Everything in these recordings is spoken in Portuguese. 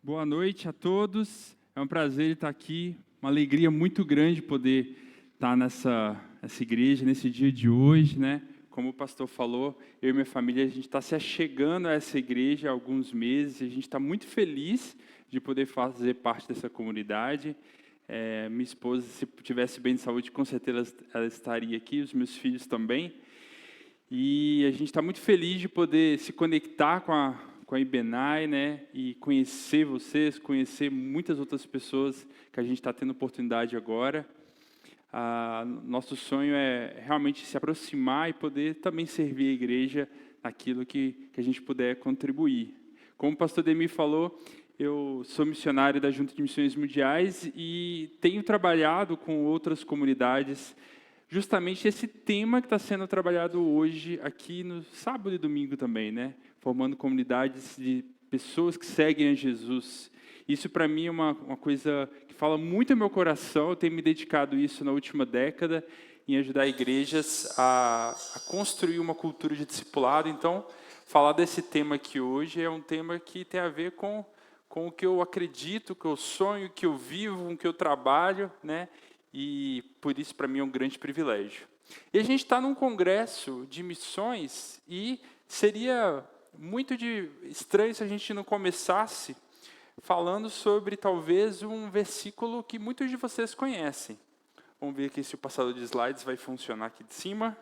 Boa noite a todos. É um prazer estar aqui, uma alegria muito grande poder estar nessa igreja, nesse dia de hoje, né? Como o pastor falou, eu e minha família, a gente está se achegando a essa igreja há alguns meses, e a gente está muito feliz de poder fazer parte dessa comunidade. Minha esposa, se tivesse bem de saúde, com certeza ela estaria aqui, os meus filhos também. E a gente está muito feliz de poder se conectar com a Ibenai, né? E conhecer vocês, conhecer muitas outras pessoas que a gente está tendo oportunidade agora. Nosso sonho é realmente se aproximar e poder também servir a igreja naquilo que a gente puder contribuir. Como o pastor Demi falou, eu sou missionário da Junta de Missões Mundiais e tenho trabalhado com outras comunidades justamente esse tema que está sendo trabalhado hoje aqui no sábado e domingo também, né? Formando comunidades de pessoas que seguem a Jesus. Isso para mim é uma coisa que fala muito ao meu coração. Eu tenho me dedicado a isso na última década em ajudar igrejas a construir uma cultura de discipulado. Então, falar desse tema aqui hoje é um tema que tem a ver com o que eu acredito, o que eu sonho, o que eu vivo, com o que eu trabalho, né? E por isso, para mim, é um grande privilégio. E a gente está num congresso de missões e seria muito estranho se a gente não começasse falando sobre, talvez, um versículo que muitos de vocês conhecem. Vamos ver aqui se o passador de slides vai funcionar aqui de cima.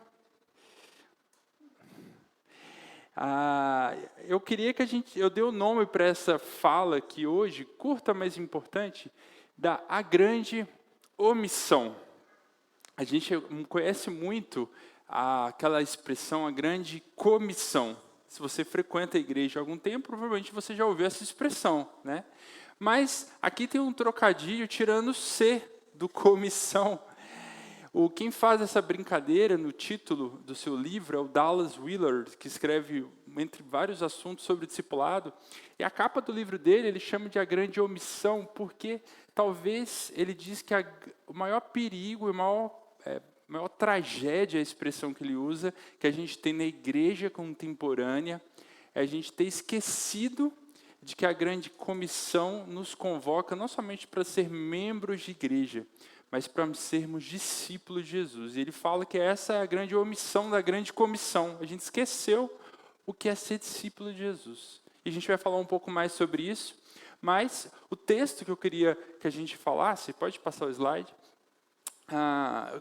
Eu queria que eu dê o nome para essa fala aqui hoje, curta, mas importante, A Grande Omissão. A gente conhece muito aquela expressão, a grande comissão. Se você frequenta a igreja há algum tempo, provavelmente você já ouviu essa expressão, né? Mas aqui tem um trocadilho tirando o C do comissão. Quem faz essa brincadeira no título do seu livro é o Dallas Willard, que escreve, entre vários assuntos, sobre discipulado. E a capa do livro dele, ele chama de A Grande Omissão, porque talvez ele diz que o maior perigo, a maior tragédia, a expressão que ele usa, que a gente tem na igreja contemporânea, é a gente ter esquecido de que a grande comissão nos convoca não somente para ser membros de igreja, mas para sermos discípulos de Jesus. E ele fala que essa é a grande omissão da grande comissão. A gente esqueceu o que é ser discípulo de Jesus. E a gente vai falar um pouco mais sobre isso, mas o texto que eu queria que a gente falasse, pode passar o slide,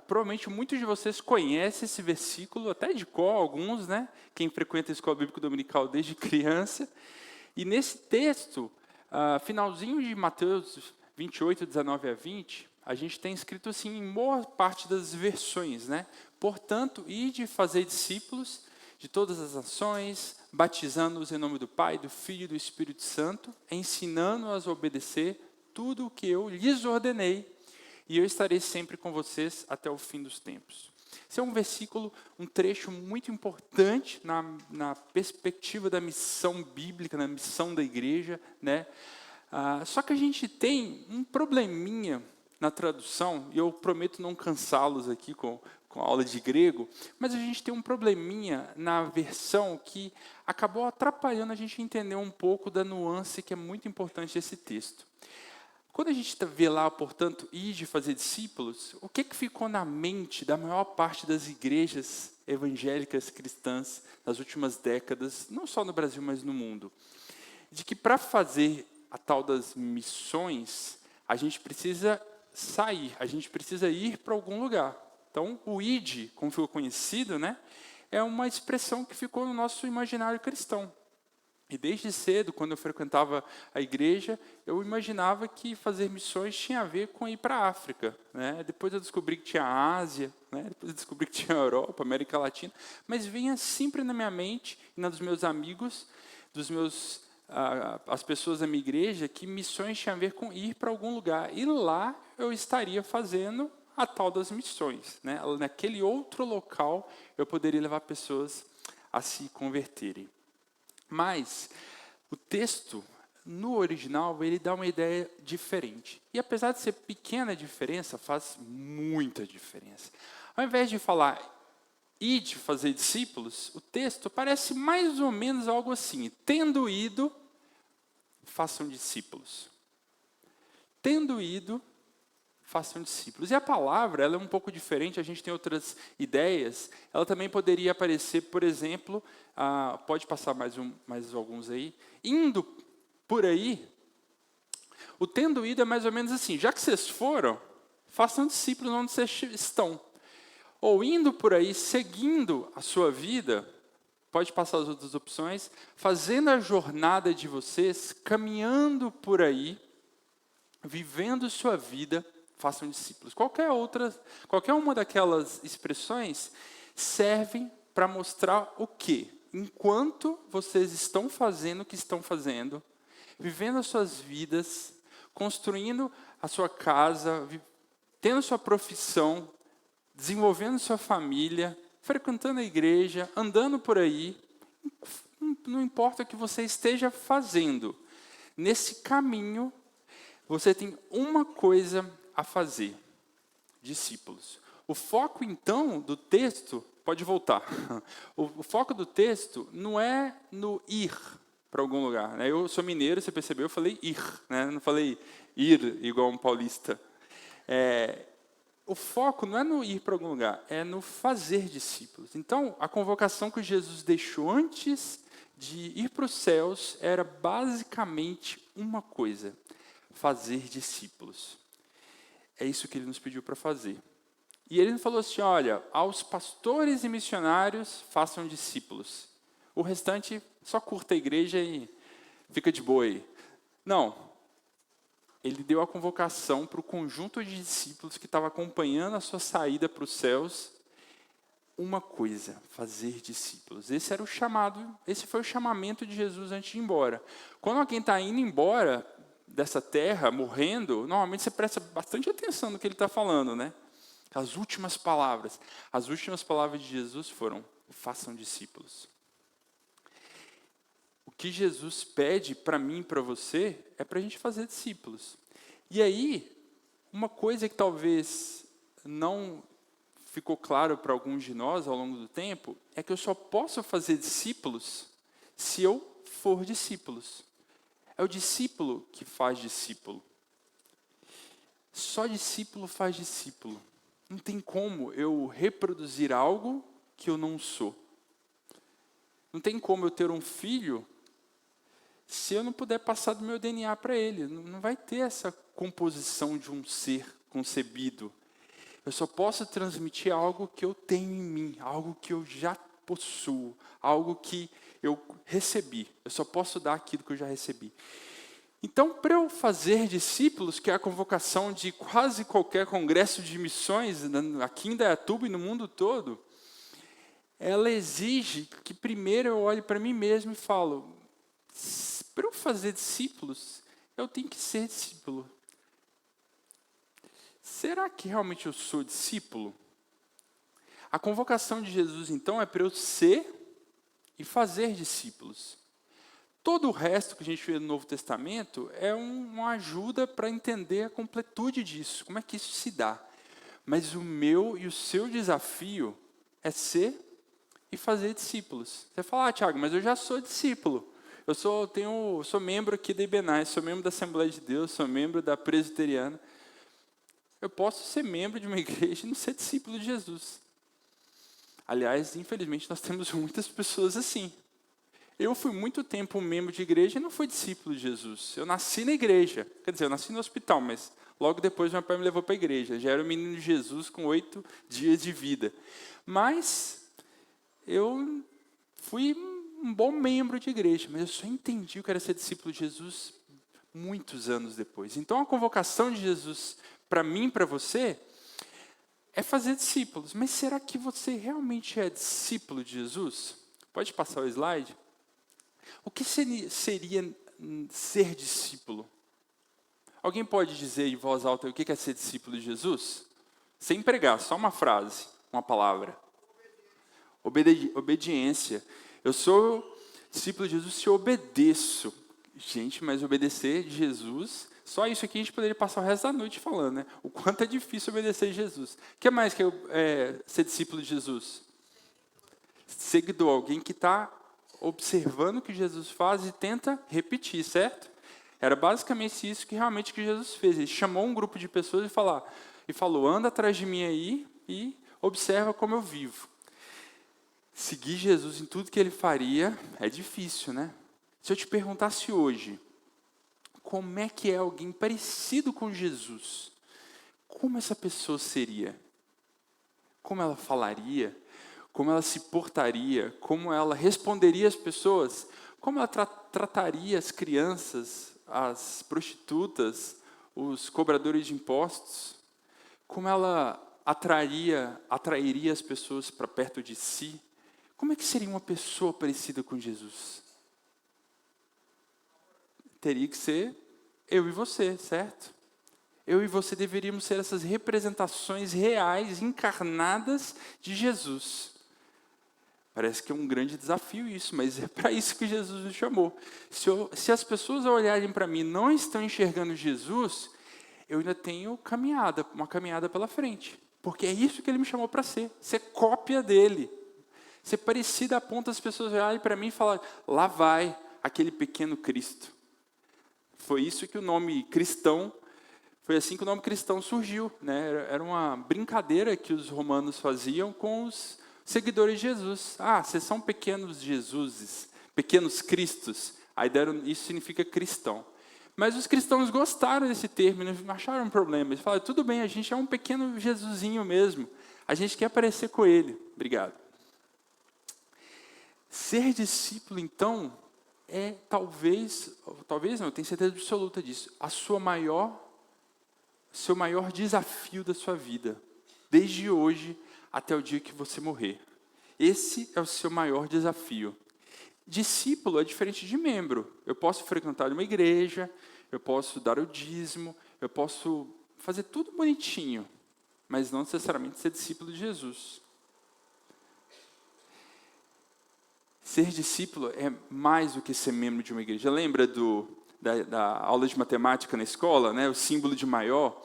provavelmente muitos de vocês conhecem esse versículo, até de cor, alguns, né? Quem frequenta a escola bíblica dominical desde criança. E nesse texto, finalzinho de Mateus 28, 19 a 20, a gente tem escrito assim em boa parte das versões, né? Portanto, ide fazer discípulos de todas as nações, batizando-os em nome do Pai, do Filho e do Espírito Santo, ensinando-os a obedecer tudo o que eu lhes ordenei, e eu estarei sempre com vocês até o fim dos tempos. Esse é um versículo, um trecho muito importante na perspectiva da missão bíblica, na missão da igreja, né? Só que a gente tem um probleminha na tradução, e eu prometo não cansá-los aqui com a aula de grego, mas a gente tem um probleminha na versão que acabou atrapalhando a gente entender um pouco da nuance que é muito importante desse texto. Quando a gente vê lá, portanto, ide fazer discípulos, o que ficou na mente da maior parte das igrejas evangélicas cristãs nas últimas décadas, não só no Brasil, mas no mundo? De que para fazer a tal das missões, a gente precisa sair, a gente precisa ir para algum lugar. Então, o ide, como ficou conhecido, né, é uma expressão que ficou no nosso imaginário cristão. E desde cedo, quando eu frequentava a igreja, eu imaginava que fazer missões tinha a ver com ir para a África, né? Depois eu descobri que tinha a Ásia, né? Depois eu descobri que tinha a Europa, América Latina, mas vinha sempre na minha mente e na dos meus amigos, as pessoas da minha igreja, que missões tinham a ver com ir para algum lugar. E lá eu estaria fazendo a tal das missões, né? Naquele outro local eu poderia levar pessoas a se converterem. Mas o texto, no original, ele dá uma ideia diferente. E apesar de ser pequena a diferença, faz muita diferença. Ao invés de falar ide fazer discípulos, o texto parece mais ou menos algo assim: tendo ido, façam discípulos. Tendo ido, façam discípulos. E a palavra, ela é um pouco diferente, a gente tem outras ideias. Ela também poderia aparecer, por exemplo, pode passar mais alguns aí, indo por aí. O tendo ido é mais ou menos assim, já que vocês foram, façam discípulos onde vocês estão. Ou indo por aí, seguindo a sua vida, pode passar as outras opções, fazendo a jornada de vocês, caminhando por aí, vivendo sua vida, façam discípulos. Qualquer uma daquelas expressões servem para mostrar o quê? Enquanto vocês estão fazendo o que estão fazendo, vivendo as suas vidas, construindo a sua casa, tendo sua profissão, desenvolvendo sua família, frequentando a igreja, andando por aí, não importa o que você esteja fazendo, nesse caminho, você tem uma coisa a fazer: discípulos. O foco, então, do texto, pode voltar, o foco do texto não é no ir para algum lugar. Né? Eu sou mineiro, você percebeu, eu falei ir, né? Não falei ir igual um paulista. O foco não é no ir para algum lugar, é no fazer discípulos. Então, a convocação que Jesus deixou antes de ir para os céus era basicamente uma coisa: fazer discípulos. É isso que ele nos pediu para fazer. E ele falou assim, olha, aos pastores e missionários, façam discípulos. O restante, só curta a igreja e fica de boa aí. Não. Ele deu a convocação para o conjunto de discípulos que estava acompanhando a sua saída para os céus. Uma coisa: fazer discípulos. Esse era o chamado, esse foi o chamamento de Jesus antes de ir embora. Quando alguém está indo embora dessa terra, morrendo, normalmente você presta bastante atenção no que ele está falando, né? As últimas palavras de Jesus foram: façam discípulos. O que Jesus pede para mim e para você é para a gente fazer discípulos. E aí, uma coisa que talvez não ficou claro para alguns de nós ao longo do tempo, é que eu só posso fazer discípulos se eu for discípulos. É o discípulo que faz discípulo. Só discípulo faz discípulo. Não tem como eu reproduzir algo que eu não sou. Não tem como eu ter um filho se eu não puder passar do meu DNA para ele. Não vai ter essa composição de um ser concebido. Eu só posso transmitir algo que eu tenho em mim, algo que eu já possuo, algo que eu recebi. Eu só posso dar aquilo que eu já recebi. Então, para eu fazer discípulos, que é a convocação de quase qualquer congresso de missões, aqui em Indaiatuba e no mundo todo, ela exige que primeiro eu olhe para mim mesmo e falo: para eu fazer discípulos, eu tenho que ser discípulo. Será que realmente eu sou discípulo? A convocação de Jesus, então, é para eu ser e fazer discípulos. Todo o resto que a gente vê no Novo Testamento é uma ajuda para entender a completude disso, como é que isso se dá. Mas o meu e o seu desafio é ser e fazer discípulos. Você fala: Tiago, mas eu já sou discípulo. Eu sou membro aqui da Ibenai, sou membro da Assembleia de Deus, sou membro da Presbiteriana. Eu posso ser membro de uma igreja e não ser discípulo de Jesus. Aliás, infelizmente, nós temos muitas pessoas assim. Eu fui muito tempo um membro de igreja e não fui discípulo de Jesus. Eu nasci na igreja. Quer dizer, eu nasci no hospital, mas logo depois meu pai me levou para a igreja. Já era o menino de Jesus com 8 dias de vida. Mas eu fui um bom membro de igreja, mas eu só entendi o que era ser discípulo de Jesus muitos anos depois. Então, a convocação de Jesus para mim e para você é fazer discípulos. Mas será que você realmente é discípulo de Jesus? Pode passar o slide? O que seria ser discípulo? Alguém pode dizer em voz alta o que é ser discípulo de Jesus? Sem pregar, só uma frase, uma palavra. Obediência. Eu sou discípulo de Jesus se eu obedeço. Gente, mas obedecer de Jesus, só isso aqui a gente poderia passar o resto da noite falando, né? O quanto é difícil obedecer Jesus. O que mais que é ser discípulo de Jesus? Seguidor, alguém que está observando o que Jesus faz e tenta repetir, certo? Era basicamente isso que realmente que Jesus fez. Ele chamou um grupo de pessoas e falou, anda atrás de mim aí e observa como eu vivo. Seguir Jesus em tudo que ele faria é difícil, né? Se eu te perguntasse hoje, como é que é alguém parecido com Jesus? Como essa pessoa seria? Como ela falaria? Como ela se portaria? Como ela responderia às pessoas? Como ela trataria as crianças, as prostitutas, os cobradores de impostos? Como ela atrairia as pessoas para perto de si? Como é que seria uma pessoa parecida com Jesus? Teria que ser eu e você, certo? Eu e você deveríamos ser essas representações reais, encarnadas de Jesus. Parece que é um grande desafio isso, mas é para isso que Jesus nos chamou. Se as pessoas ao olharem para mim não estão enxergando Jesus, eu ainda tenho uma caminhada pela frente. Porque é isso que ele me chamou para ser cópia dele. Ser parecida a ponto das pessoas olharem para mim e falarem, lá vai aquele pequeno Cristo. Foi isso que o nome cristão, foi assim que o nome cristão surgiu, né? Era uma brincadeira que os romanos faziam com os seguidores de Jesus. Ah, vocês são pequenos Jesuses, pequenos Cristos. Aí isso significa cristão. Mas os cristãos gostaram desse termo, não acharam um problema. Eles falaram, tudo bem, a gente é um pequeno Jesusinho mesmo. A gente quer parecer com ele. Obrigado. Ser discípulo, então, é talvez não, eu tenho certeza absoluta disso, seu maior desafio da sua vida, desde hoje até o dia que você morrer. Esse é o seu maior desafio. Discípulo é diferente de membro. Eu posso frequentar uma igreja, eu posso dar o dízimo, eu posso fazer tudo bonitinho, mas não necessariamente ser discípulo de Jesus. Ser discípulo é mais do que ser membro de uma igreja. Lembra da aula de matemática na escola, né? O símbolo de maior?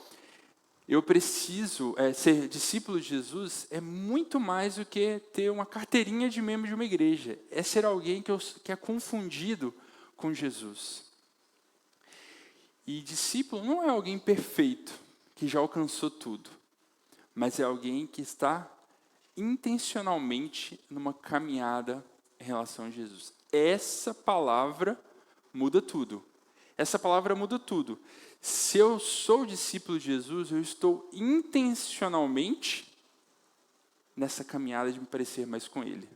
Eu preciso, ser discípulo de Jesus é muito mais do que ter uma carteirinha de membro de uma igreja. É ser alguém que é confundido com Jesus. E discípulo não é alguém perfeito, que já alcançou tudo. Mas é alguém que está intencionalmente numa caminhada em relação a Jesus. Essa palavra muda tudo. Essa palavra muda tudo. Se eu sou discípulo de Jesus, eu estou intencionalmente nessa caminhada de me parecer mais com Ele.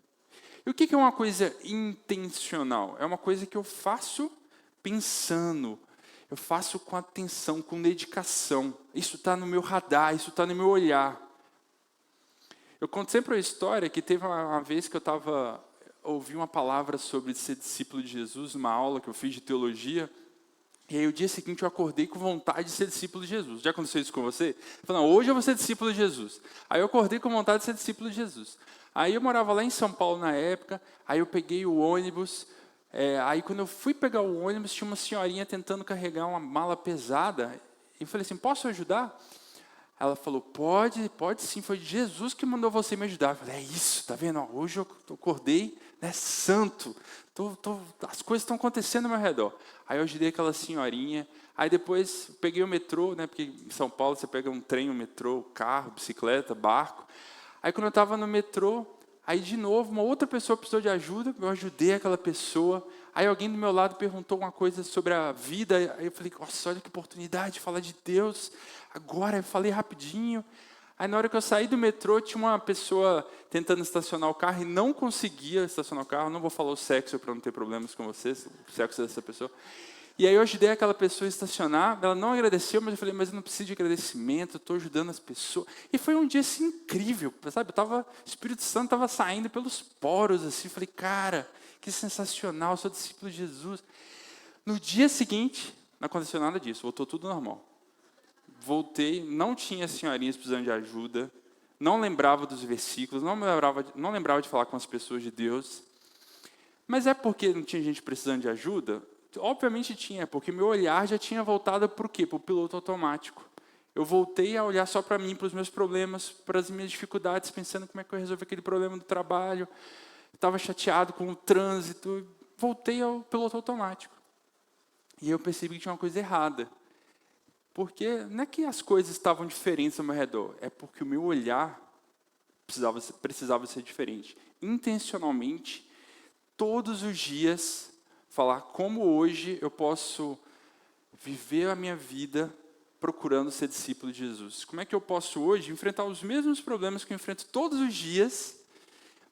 E o que é uma coisa intencional? É uma coisa que eu faço pensando, eu faço com atenção, com dedicação. Isso está no meu radar, isso está no meu olhar. Eu conto sempre a história que teve uma vez que ouvi uma palavra sobre ser discípulo de Jesus, numa aula que eu fiz de teologia, e aí o dia seguinte eu acordei com vontade de ser discípulo de Jesus. Já aconteceu isso com você? Eu falei, não, hoje eu vou ser discípulo de Jesus. Aí eu acordei com vontade de ser discípulo de Jesus. Aí eu morava lá em São Paulo na época, aí eu peguei o ônibus, aí quando eu fui pegar o ônibus, tinha uma senhorinha tentando carregar uma mala pesada, e eu falei assim, posso ajudar? Ela falou, pode sim, foi Jesus que mandou você me ajudar. Eu falei, é isso, tá vendo? Hoje eu acordei, né, santo, as coisas estão acontecendo ao meu redor. Aí eu ajudei aquela senhorinha, aí depois peguei o metrô, né, porque em São Paulo você pega um trem, um metrô, carro, bicicleta, barco. Aí quando eu estava no metrô, aí de novo uma outra pessoa precisou de ajuda, eu ajudei aquela pessoa. Aí alguém do meu lado perguntou uma coisa sobre a vida, aí eu falei, nossa, olha que oportunidade de falar de Deus. Agora eu falei rapidinho. Aí na hora que eu saí do metrô, tinha uma pessoa tentando estacionar o carro e não conseguia estacionar o carro. Não vou falar o sexo para não ter problemas com vocês, o sexo dessa pessoa. E aí eu ajudei aquela pessoa a estacionar, ela não agradeceu, mas eu falei, mas eu não preciso de agradecimento, eu estou ajudando as pessoas. E foi um dia assim, incrível, sabe? O Espírito Santo estava saindo pelos poros, assim, eu falei, cara, que sensacional, eu sou discípulo de Jesus. No dia seguinte, não aconteceu nada disso, voltou tudo normal. Voltei, não tinha senhorinhas precisando de ajuda, não lembrava dos versículos, não lembrava de falar com as pessoas de Deus. Mas é porque não tinha gente precisando de ajuda? Obviamente tinha, porque meu olhar já tinha voltado para o quê? Para o piloto automático. Eu voltei a olhar só para mim, para os meus problemas, para as minhas dificuldades, pensando como é que eu resolvi aquele problema do trabalho. Estava chateado com o trânsito, voltei ao piloto automático. E eu percebi que tinha uma coisa errada. Porque não é que as coisas estavam diferentes ao meu redor, é porque o meu olhar precisava ser diferente. Intencionalmente, todos os dias, falar como hoje eu posso viver a minha vida procurando ser discípulo de Jesus. Como é que eu posso hoje enfrentar os mesmos problemas que eu enfrento todos os dias,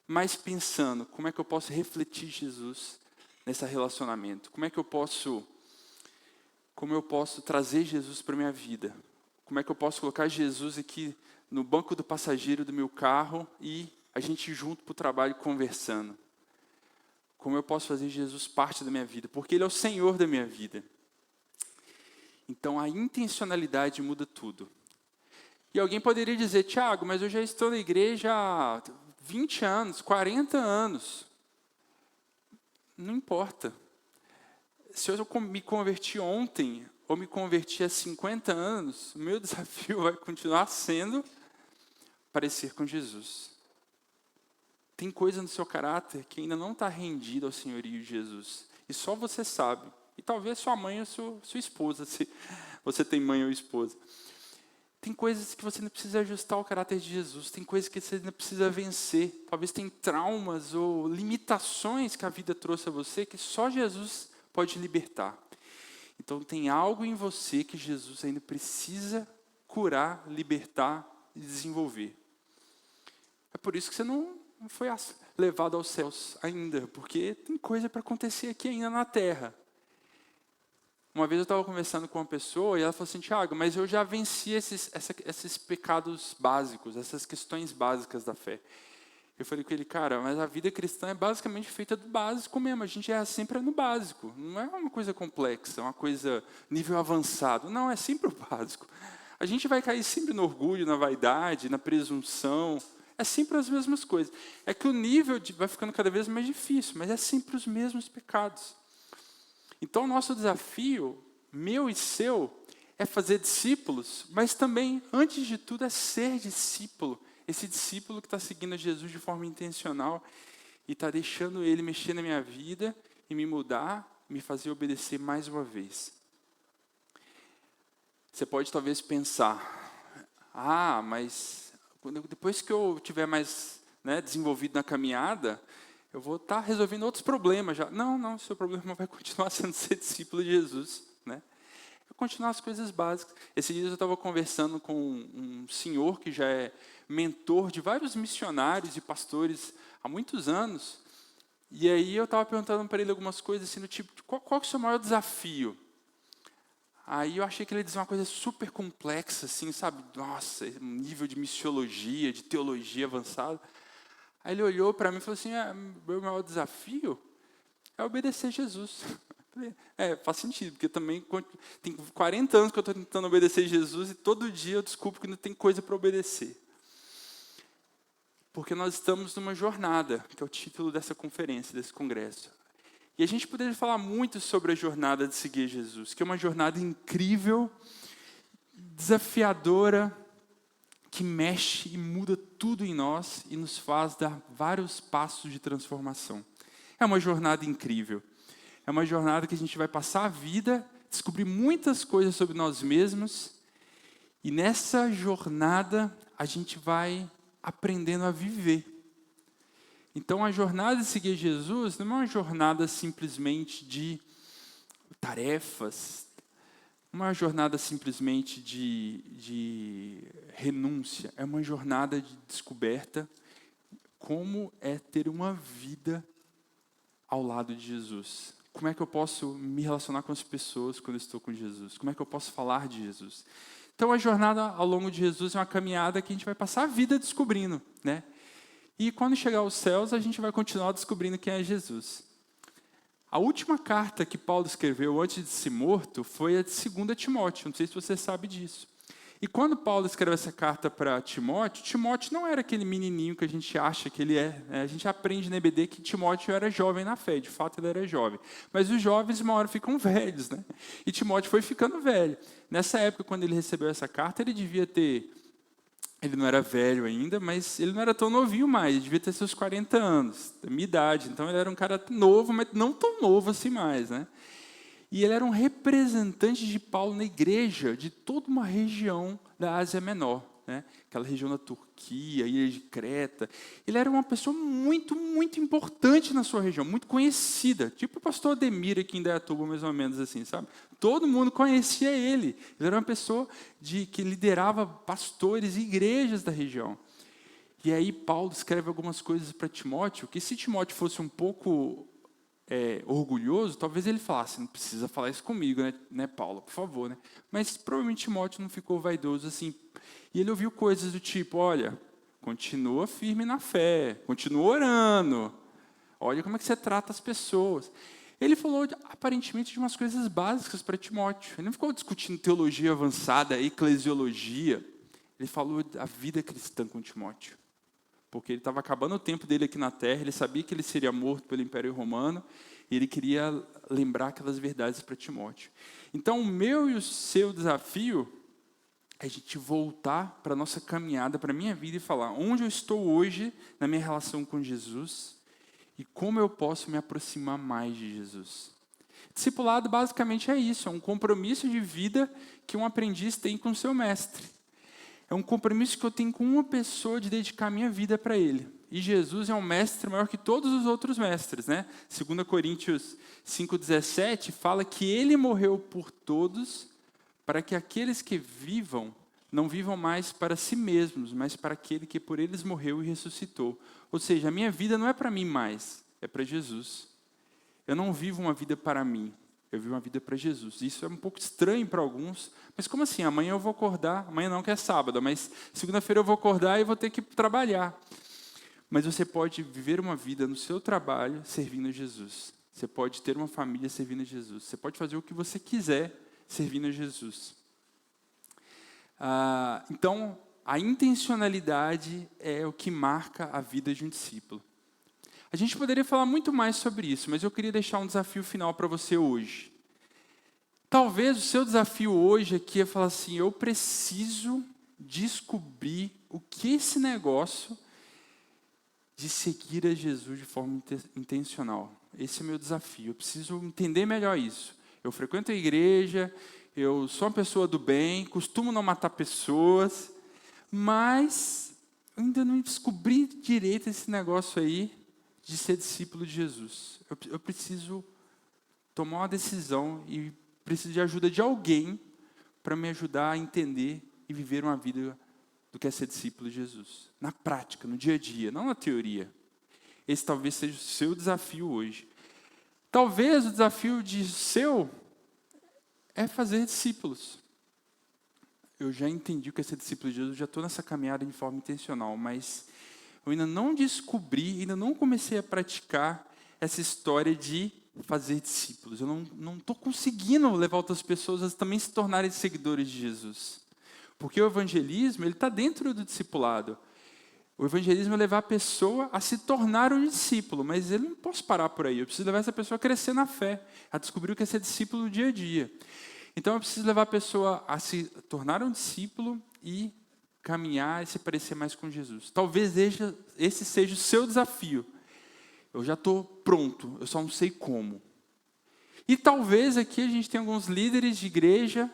mas pensando como é que eu posso refletir Jesus nesse relacionamento? Como eu posso trazer Jesus para a minha vida? Como é que eu posso colocar Jesus aqui no banco do passageiro do meu carro e a gente junto para o trabalho conversando? Como eu posso fazer Jesus parte da minha vida? Porque Ele é o Senhor da minha vida. Então, a intencionalidade muda tudo. E alguém poderia dizer, Tiago, mas eu já estou na igreja há 20 anos, 40 anos. Não importa. Se eu me converti ontem, ou me converti há 50 anos, o meu desafio vai continuar sendo parecer com Jesus. Tem coisa no seu caráter que ainda não está rendida ao senhorio de Jesus. E só você sabe. E talvez sua mãe ou sua esposa, se você tem mãe ou esposa. Tem coisas que você não precisa ajustar ao caráter de Jesus. Tem coisas que você não precisa vencer. Talvez tem traumas ou limitações que a vida trouxe a você que só Jesus pode libertar. Então tem algo em você que Jesus ainda precisa curar, libertar e desenvolver. É por isso que você não foi levado aos céus ainda, porque tem coisa para acontecer aqui ainda na terra. Uma vez eu estava conversando com uma pessoa e ela falou assim, Tiago, mas eu já venci esses pecados básicos, essas questões básicas da fé. Eu falei com ele, cara, mas a vida cristã é basicamente feita do básico mesmo, a gente é sempre no básico, não é uma coisa complexa, uma coisa nível avançado, não, é sempre o básico. A gente vai cair sempre no orgulho, na vaidade, na presunção, é sempre as mesmas coisas. É que o nível vai ficando cada vez mais difícil, mas é sempre os mesmos pecados. Então, o nosso desafio, meu e seu, é fazer discípulos, mas também, antes de tudo, é ser discípulo. Esse discípulo que está seguindo a Jesus de forma intencional e está deixando Ele mexer na minha vida e me mudar, me fazer obedecer mais uma vez. Você pode talvez pensar, mas depois que eu tiver mais desenvolvido na caminhada, eu vou estar resolvendo outros problemas já. Não, seu problema vai continuar sendo ser discípulo de Jesus. Vai continuar as coisas básicas. Esses dias eu estava conversando com um senhor que já é mentor de vários missionários e pastores há muitos anos. E aí eu estava perguntando para ele algumas coisas assim, do tipo, qual é o seu maior desafio? Aí eu achei que ele ia dizer uma coisa super complexa, assim, sabe? Nossa, um nível de missiologia, de teologia avançado. Aí ele olhou para mim e falou assim, meu maior desafio é obedecer Jesus. Faz sentido, porque também tem 40 anos que eu estou tentando obedecer Jesus e todo dia eu descubro que ainda tem coisa para obedecer. Porque nós estamos numa jornada, que é o título dessa conferência, desse congresso. E a gente poderia falar muito sobre a jornada de seguir Jesus, que é uma jornada incrível, desafiadora, que mexe e muda tudo em nós e nos faz dar vários passos de transformação. É uma jornada incrível. É uma jornada que a gente vai passar a vida, descobrir muitas coisas sobre nós mesmos, e nessa jornada a gente vai aprendendo a viver. Então a jornada de seguir Jesus não é uma jornada simplesmente de tarefas, não é uma jornada simplesmente de renúncia, é uma jornada de descoberta como é ter uma vida ao lado de Jesus. Como é que eu posso me relacionar com as pessoas quando eu estou com Jesus? Como é que eu posso falar de Jesus? Então a jornada ao longo de Jesus é uma caminhada que a gente vai passar a vida descobrindo, E quando chegar aos céus, a gente vai continuar descobrindo quem é Jesus. A última carta que Paulo escreveu antes de ser morto foi a de 2 Timóteo, não sei se você sabe disso. E quando Paulo escreveu essa carta para Timóteo, Timóteo não era aquele menininho que a gente acha que ele é. A gente aprende na EBD que Timóteo era jovem na fé, de fato ele era jovem. Mas os jovens uma hora ficam velhos, E Timóteo foi ficando velho. Nessa época, quando ele recebeu essa carta, ele devia ter... Ele não era velho ainda, mas ele não era tão novinho mais, ele devia ter seus 40 anos, da minha idade. Então ele era um cara novo, mas não tão novo assim mais, E ele era um representante de Paulo na igreja de toda uma região da Ásia Menor, né? Aquela região da Turquia, ilha de Creta. Ele era uma pessoa muito, muito importante na sua região, muito conhecida. Tipo o pastor Ademir aqui em Indaiatuba, mais ou menos assim, sabe? Todo mundo conhecia ele. Ele era uma pessoa que liderava pastores e igrejas da região. E aí Paulo escreve algumas coisas para Timóteo, que se Timóteo fosse um pouco orgulhoso, talvez ele falasse, não precisa falar isso comigo, né, Paulo, por favor, né? Mas provavelmente Timóteo não ficou vaidoso assim. E ele ouviu coisas do tipo, olha, continua firme na fé, continua orando, olha como é que você trata as pessoas. Ele falou aparentemente de umas coisas básicas para Timóteo. Ele não ficou discutindo teologia avançada, eclesiologia. Ele falou da vida cristã com Timóteo. Porque ele estava acabando o tempo dele aqui na terra, ele sabia que ele seria morto pelo Império Romano, e ele queria lembrar aquelas verdades para Timóteo. Então, o meu e o seu desafio é a gente voltar para a nossa caminhada, para a minha vida, e falar onde eu estou hoje na minha relação com Jesus, e como eu posso me aproximar mais de Jesus. Discipulado, basicamente, é isso, é um compromisso de vida que um aprendiz tem com o seu mestre. É um compromisso que eu tenho com uma pessoa de dedicar minha vida para ele. E Jesus é um mestre maior que todos os outros mestres, né? 2 Coríntios 5,17 fala que ele morreu por todos, para que aqueles que vivam, não vivam mais para si mesmos, mas para aquele que por eles morreu e ressuscitou. Ou seja, a minha vida não é para mim mais, é para Jesus. Eu não vivo uma vida para mim. Eu vivo uma vida para Jesus. Isso é um pouco estranho para alguns. Mas como assim? Amanhã eu vou acordar. Amanhã não, que é sábado. Mas segunda-feira eu vou acordar e vou ter que trabalhar. Mas você pode viver uma vida no seu trabalho servindo a Jesus. Você pode ter uma família servindo a Jesus. Você pode fazer o que você quiser servindo a Jesus. Então, a intencionalidade é o que marca a vida de um discípulo. A gente poderia falar muito mais sobre isso, mas eu queria deixar um desafio final para você hoje. Talvez o seu desafio hoje aqui é falar assim, eu preciso descobrir o que esse negócio de seguir a Jesus de forma intencional. Esse é o meu desafio, eu preciso entender melhor isso. Eu frequento a igreja, eu sou uma pessoa do bem, costumo não matar pessoas, mas ainda não descobri direito esse negócio aí de ser discípulo de Jesus. Eu preciso tomar uma decisão e preciso de ajuda de alguém para me ajudar a entender e viver uma vida do que é ser discípulo de Jesus. Na prática, no dia a dia, não na teoria. Esse talvez seja o seu desafio hoje. Talvez o desafio seu é fazer discípulos. Eu já entendi o que é ser discípulo de Jesus, já estou nessa caminhada de forma intencional, mas eu ainda não descobri, ainda não comecei a praticar essa história de fazer discípulos. Eu não estou conseguindo levar outras pessoas a também se tornarem seguidores de Jesus. Porque o evangelismo, ele está dentro do discipulado. O evangelismo é levar a pessoa a se tornar um discípulo, mas ele não posso parar por aí. Eu preciso levar essa pessoa a crescer na fé, a descobrir o que é ser discípulo no dia a dia. Então eu preciso levar a pessoa a se tornar um discípulo e caminhar e se parecer mais com Jesus. Talvez esse seja o seu desafio. Eu já estou pronto, eu só não sei como. E talvez aqui a gente tenha alguns líderes de igreja,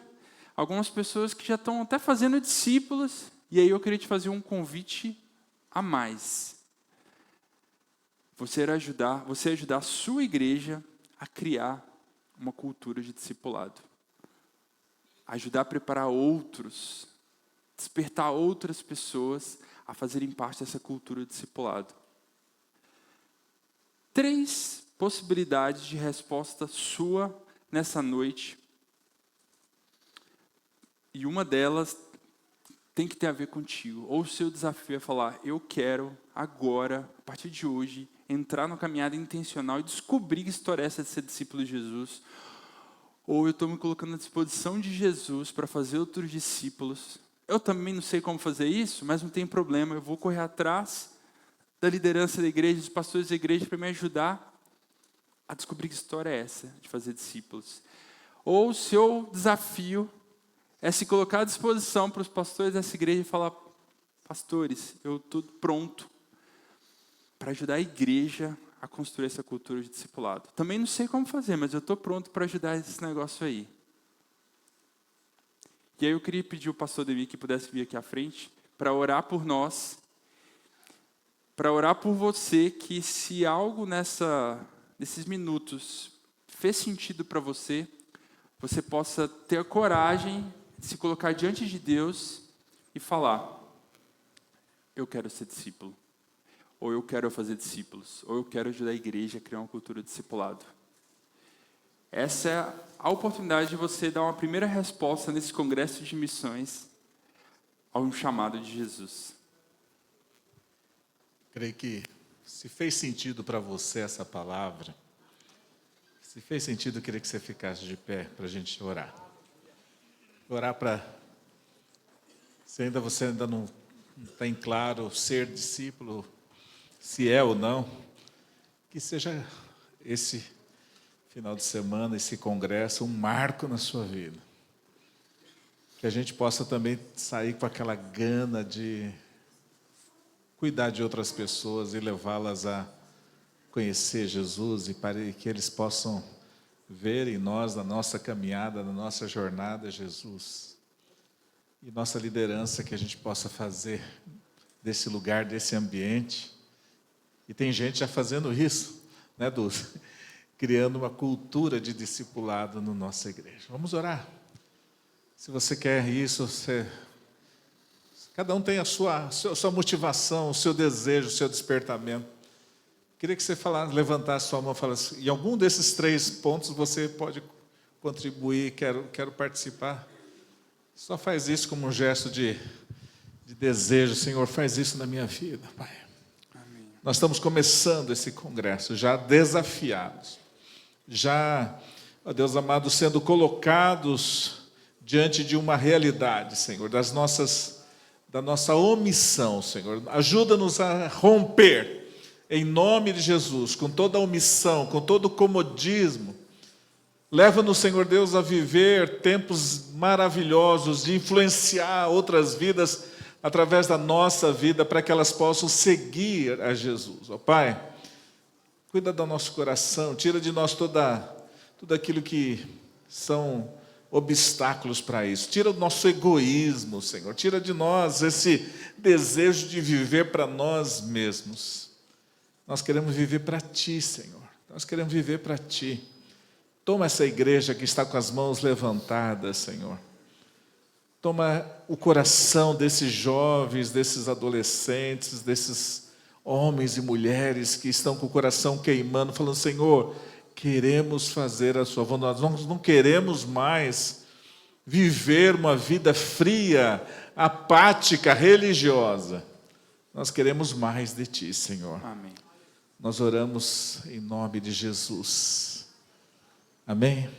algumas pessoas que já estão até fazendo discípulos, e aí eu queria te fazer um convite a mais. Você ajudar a sua igreja a criar uma cultura de discipulado. Ajudar a preparar outros, despertar outras pessoas a fazerem parte dessa cultura de discipulado. 3 possibilidades de resposta sua nessa noite. E uma delas tem que ter a ver contigo. Ou o seu desafio é falar, eu quero agora, a partir de hoje, entrar na caminhada intencional e descobrir que história é essa de ser discípulo de Jesus. Ou eu estou me colocando à disposição de Jesus para fazer outros discípulos. Eu também não sei como fazer isso, mas não tem problema. Eu vou correr atrás da liderança da igreja, dos pastores da igreja, para me ajudar a descobrir que história é essa de fazer discípulos. Ou o seu desafio é se colocar à disposição para os pastores dessa igreja e falar, pastores, eu estou pronto para ajudar a igreja a construir essa cultura de discipulado. Também não sei como fazer, mas eu estou pronto para ajudar esse negócio aí. E aí eu queria pedir ao pastor Davi que pudesse vir aqui à frente para orar por nós, para orar por você, que se algo nesses minutos fez sentido para você, você possa ter a coragem de se colocar diante de Deus e falar: eu quero ser discípulo, ou eu quero fazer discípulos, ou eu quero ajudar a igreja a criar uma cultura de discipulado. Essa é a oportunidade de você dar uma primeira resposta nesse congresso de missões ao chamado de Jesus. Creio que, se fez sentido para você essa palavra, se fez sentido, eu queria que você ficasse de pé para a gente orar. Orar para, se você ainda não tem claro ser discípulo, se é ou não, que seja esse final de semana, esse congresso, um marco na sua vida. Que a gente possa também sair com aquela gana de cuidar de outras pessoas e levá-las a conhecer Jesus e para que eles possam ver em nós, na nossa caminhada, na nossa jornada, Jesus. E nossa liderança, que a gente possa fazer desse lugar, desse ambiente. E tem gente já fazendo isso, né, Dulce? Criando uma cultura de discipulado na nossa igreja. Vamos orar. Se você quer isso, cada um tem a sua motivação, o seu desejo, o seu despertamento. Queria que você levantasse sua mão e falasse: em algum desses 3 pontos você pode contribuir, quero participar. Só faz isso como um gesto de desejo. Senhor, faz isso na minha vida, Pai. Amém. Nós estamos começando esse congresso, já desafiados, já, ó Deus amado, sendo colocados diante de uma realidade, Senhor, da nossa omissão, Senhor. Ajuda-nos a romper, em nome de Jesus, com toda a omissão, com todo o comodismo. Leva-nos, Senhor Deus, a viver tempos maravilhosos, de influenciar outras vidas através da nossa vida, para que elas possam seguir a Jesus. Ó Pai, cuida do nosso coração, tira de nós tudo aquilo que são obstáculos para isso. Tira o nosso egoísmo, Senhor. Tira de nós esse desejo de viver para nós mesmos. Nós queremos viver para Ti, Senhor. Nós queremos viver para Ti. Toma essa igreja que está com as mãos levantadas, Senhor. Toma o coração desses jovens, desses adolescentes, desses homens e mulheres que estão com o coração queimando, falando: Senhor, queremos fazer a sua vontade. Nós não queremos mais viver uma vida fria, apática, religiosa. Nós queremos mais de Ti, Senhor. Amém. Nós oramos em nome de Jesus. Amém?